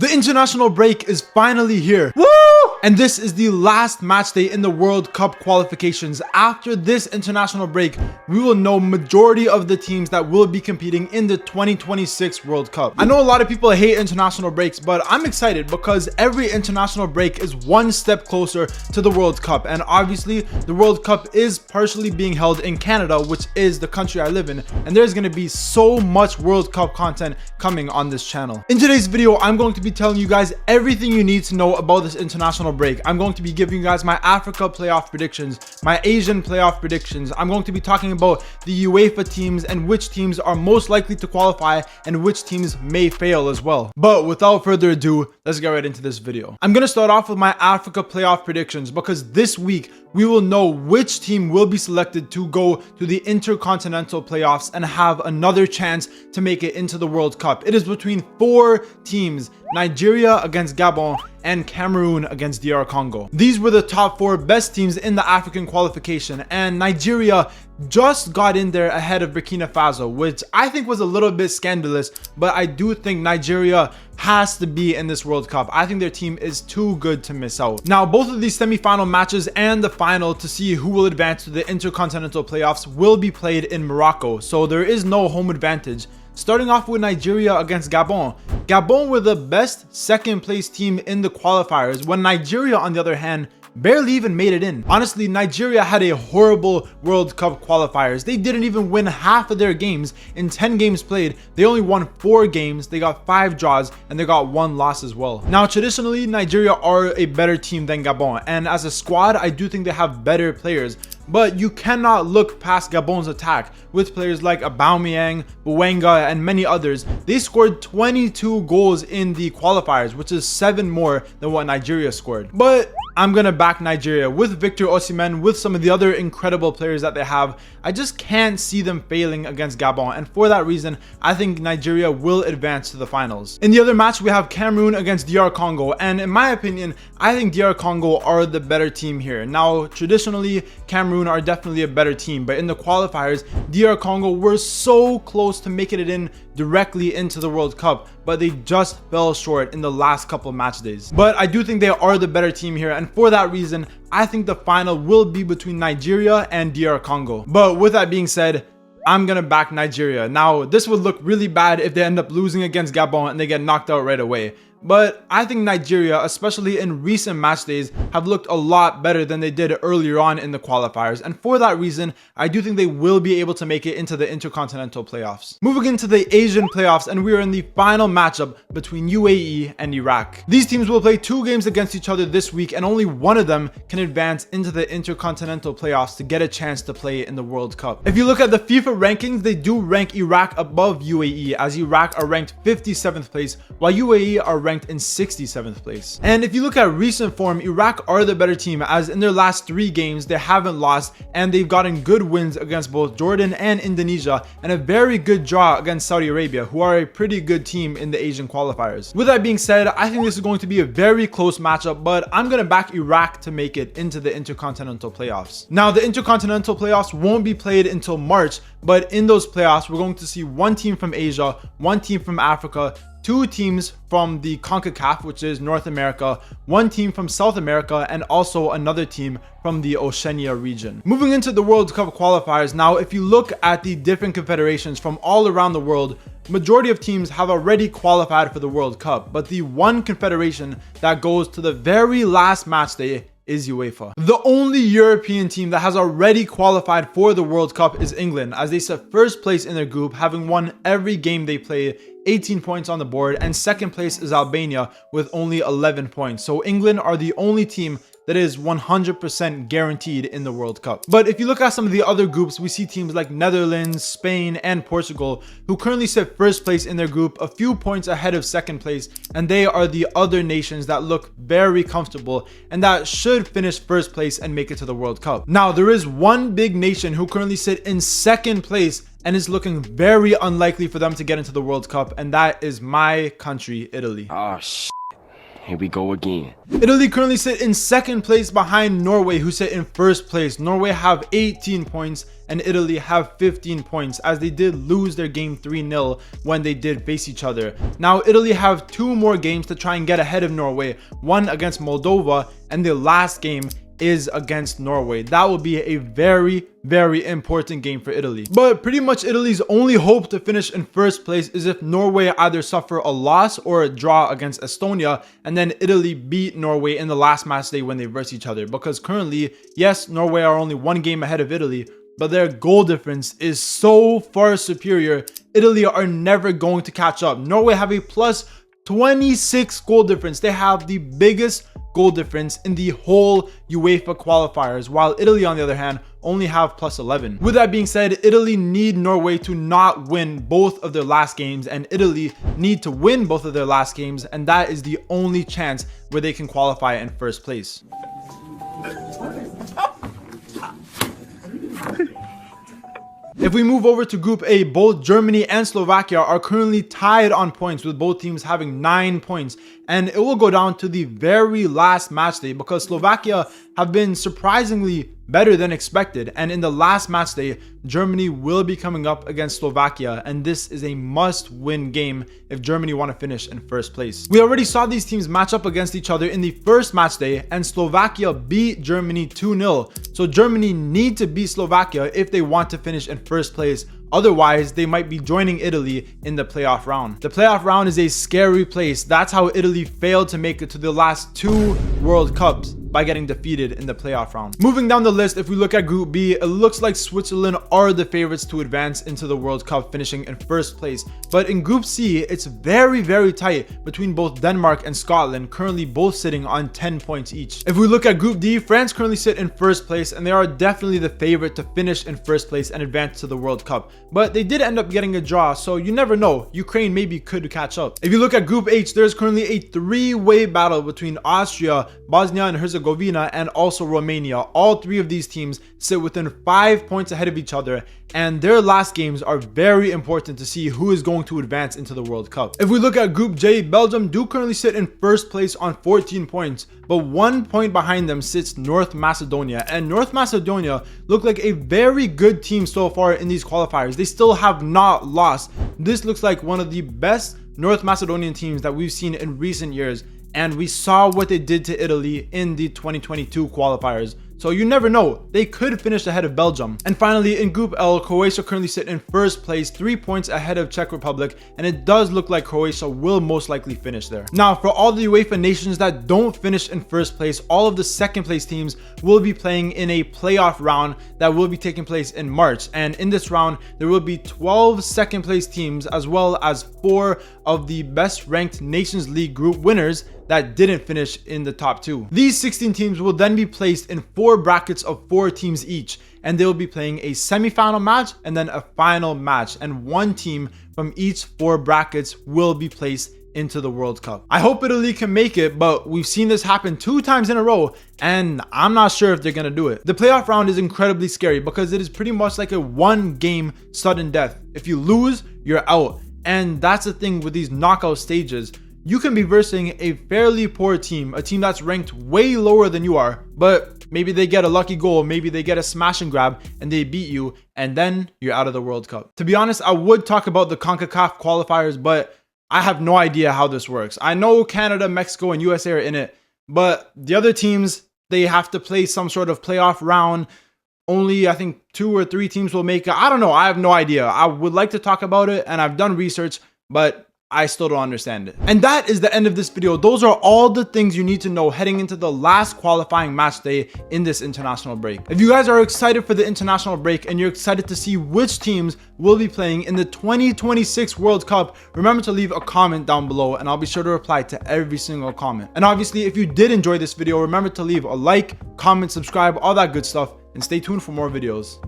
The international break is finally here. Woo! And this is the last match day in the World Cup qualifications. After this international break, we will know majority of the teams that will be competing in the 2026 World Cup. I know a lot of people hate international breaks, but I'm excited because every international break is one step closer to the World Cup. And obviously, the World Cup is partially being held in Canada, which is the country I live in. And there's going to be so much World Cup content coming on this channel. In today's video, I'm going to be telling you guys everything you need to know about this international break. I'm going to be giving you guys my Africa Play-Off Predictions, my Asian Play-Off Predictions. I'm going to be talking about the UEFA teams and which teams are most likely to qualify and which teams may fail as well. But without further ado, let's get right into this video. I'm going to start off with my Africa Play-Off Predictions because this week we will know which team will be selected to go to the Intercontinental Playoffs and have another chance to make it into the World Cup. It is between 4 teams: Nigeria against Gabon and Cameroon against DR Congo. These were the top 4 best teams in the African qualification, and Nigeria just got in there ahead of Burkina Faso, which I think was a little bit scandalous, but I do think Nigeria has to be in this World Cup. I think their team is too good to miss out. Now, both of these semi-final matches and the final to see who will advance to the Intercontinental Playoffs will be played in Morocco, so there is no home advantage. Starting off with Nigeria against Gabon. Gabon were the best second place team in the qualifiers, when Nigeria, on the other hand, barely even made it in. Honestly, Nigeria had a horrible World Cup qualifiers. They didn't even win half of their games. In 10 games played, they only won 4 games, they got 5 draws, and they got 1 loss as well. Now, traditionally, Nigeria are a better team than Gabon, and as a squad, I do think they have better players. But you cannot look past Gabon's attack with players like Aubameyang, Bouanga, and many others. They scored 22 goals in the qualifiers, which is 7 more than what Nigeria scored. But I'm gonna back Nigeria with Victor Osimhen, with some of the other incredible players that they have. I just can't see them failing against Gabon, and for that reason, I think Nigeria will advance to the finals. In the other match, we have Cameroon against DR Congo, and in my opinion, I think DR Congo are the better team here. Now, traditionally, Cameroon are definitely a better team, but in the qualifiers, DR Congo were so close to making it in directly into the World Cup, but they just fell short in the last couple match days. But I do think they are the better team here, and for that reason, I think the final will be between Nigeria and DR Congo. But with that being said, I'm gonna back Nigeria. Now, this would look really bad if they end up losing against Gabon and they get knocked out right away. But I think Nigeria, especially in recent match days, have looked a lot better than they did earlier on in the qualifiers. And for that reason, I do think they will be able to make it into the Intercontinental Playoffs. Moving into the Asian Playoffs, and we are in the final matchup between UAE and Iraq. These teams will play 2 games against each other this week, and only one of them can advance into the Intercontinental Playoffs to get a chance to play in the World Cup. If you look at the FIFA rankings, they do rank Iraq above UAE, as Iraq are ranked 57th place, while UAE are ranked in 67th place. And if you look at recent form, Iraq are the better team, as in their last 3 games they haven't lost, and they've gotten good wins against both Jordan and Indonesia, and a very good draw against Saudi Arabia, who are a pretty good team in the Asian qualifiers. With that being said, I think this is going to be a very close matchup, but I'm gonna back Iraq to make it into the Intercontinental Playoffs. Now, the Intercontinental Playoffs won't be played until March, but in those playoffs we're going to see 1 team from Asia, 1 team from Africa, 2 teams from the CONCACAF, which is North America, 1 team from South America, and also another team from the Oceania region. Moving into the World Cup qualifiers, now if you look at the different confederations from all around the world, majority of teams have already qualified for the World Cup, but the one confederation that goes to the very last match day is UEFA. The only European team that has already qualified for the World Cup is England, as they set first place in their group, having won every game they played, 18 points on the board, and second place is Albania with only 11 points. So England are the only team that is 100% guaranteed in the World Cup. But if you look at some of the other groups, we see teams like Netherlands, Spain, and Portugal, who currently sit first place in their group, a few points ahead of second place, and they are the other nations that look very comfortable and that should finish first place and make it to the World Cup. Now, there is one big nation who currently sit in second place and is looking very unlikely for them to get into the World Cup, and that is my country, Italy. Oh, Here we go again. Italy currently sit in second place behind Norway, who sit in first place. Norway have 18 points and Italy have 15 points, as they did lose their game 3-0 when they did face each other. Now Italy have 2 more games to try and get ahead of Norway, one against Moldova and the last game is against Norway. That will be a very important game for Italy. But pretty much Italy's only hope to finish in first place is if Norway either suffer a loss or a draw against Estonia, and then Italy beat Norway in the last match day when they verse each other. Because currently, yes, Norway are only 1 game ahead of Italy, but their goal difference is so far superior. Italy are never going to catch up. Norway have a plus 26 goal difference. They have the biggest goal difference in the whole UEFA qualifiers, while Italy on the other hand only have plus 11. With that being said, Italy need Norway to not win both of their last games, and Italy need to win both of their last games, and that is the only chance where they can qualify in first place. If we move over to Group A, both Germany and Slovakia are currently tied on points, with both teams having 9 points. And it will go down to the very last match day, because Slovakia have been surprisingly better than expected. And in the last match day, Germany will be coming up against Slovakia, and this is a must-win game if Germany want to finish in first place. We already saw these teams match up against each other in the first match day, and Slovakia beat Germany 2-0. So Germany need to beat Slovakia if they want to finish in first place. Otherwise, they might be joining Italy in the playoff round. The playoff round is a scary place. That's how Italy failed to make it to the last 2 World Cups, by getting defeated in the playoff round. Moving down the list, if we look at Group B, it looks like Switzerland are the favorites to advance into the World Cup, finishing in first place. But in Group C, it's very tight between both Denmark and Scotland, currently both sitting on 10 points each. If we look at Group D, France currently sit in first place, and they are definitely the favorite to finish in first place and advance to the World Cup. But they did end up getting a draw, so you never know. Ukraine maybe could catch up. If you look at Group H, there's currently a 3-way battle between Austria, Bosnia and Herzegovina, and also Romania. All 3 of these teams sit within 5 points ahead of each other, and their last games are very important to see who is going to advance into the World Cup. If we look at Group J, Belgium do currently sit in first place on 14 points, but 1 point behind them sits North Macedonia, and North Macedonia look like a very good team so far in these qualifiers. They still have not lost. This looks like one of the best North Macedonian teams that we've seen in recent years, and we saw what they did to Italy in the 2022 qualifiers. So you never know, they could finish ahead of Belgium. And finally, in Group L, Croatia currently sit in first place, 3 points ahead of Czech Republic, and it does look like Croatia will most likely finish there. Now, for all the UEFA nations that don't finish in first place, all of the second place teams will be playing in a playoff round that will be taking place in March. And in this round, there will be 12 second place teams, as well as 4 of the best ranked Nations League group winners that didn't finish in the top 2. These 16 teams will then be placed in 4 brackets of 4 teams each, and they will be playing a semi-final match and then a final match, and 1 team from each 4 brackets will be placed into the World Cup. I hope Italy can make it, but we've seen this happen 2 times in a row, and I'm not sure if they're gonna do it. The playoff round is incredibly scary because it is pretty much like a 1-game sudden death. If you lose, you're out, and that's the thing with these knockout stages. You can be versing a fairly poor team, a team that's ranked way lower than you are, but maybe they get a lucky goal, maybe they get a smash and grab and they beat you, and then you're out of the World Cup. To be honest, I would talk about the CONCACAF qualifiers, but I have no idea how this works. I know Canada, Mexico, and USA are in it, but the other teams, they have to play some sort of playoff round. Only, I think, 2 or 3 teams will make it. I don't know. I have no idea. I would like to talk about it, and I've done research, but I still don't understand it. And that is the end of this video. Those are all the things you need to know heading into the last qualifying match day in this international break. If you guys are excited for the international break and you're excited to see which teams will be playing in the 2026 World Cup, remember to leave a comment down below and I'll be sure to reply to every single comment. And obviously, if you did enjoy this video, remember to leave a like, comment, subscribe, all that good stuff, and stay tuned for more videos.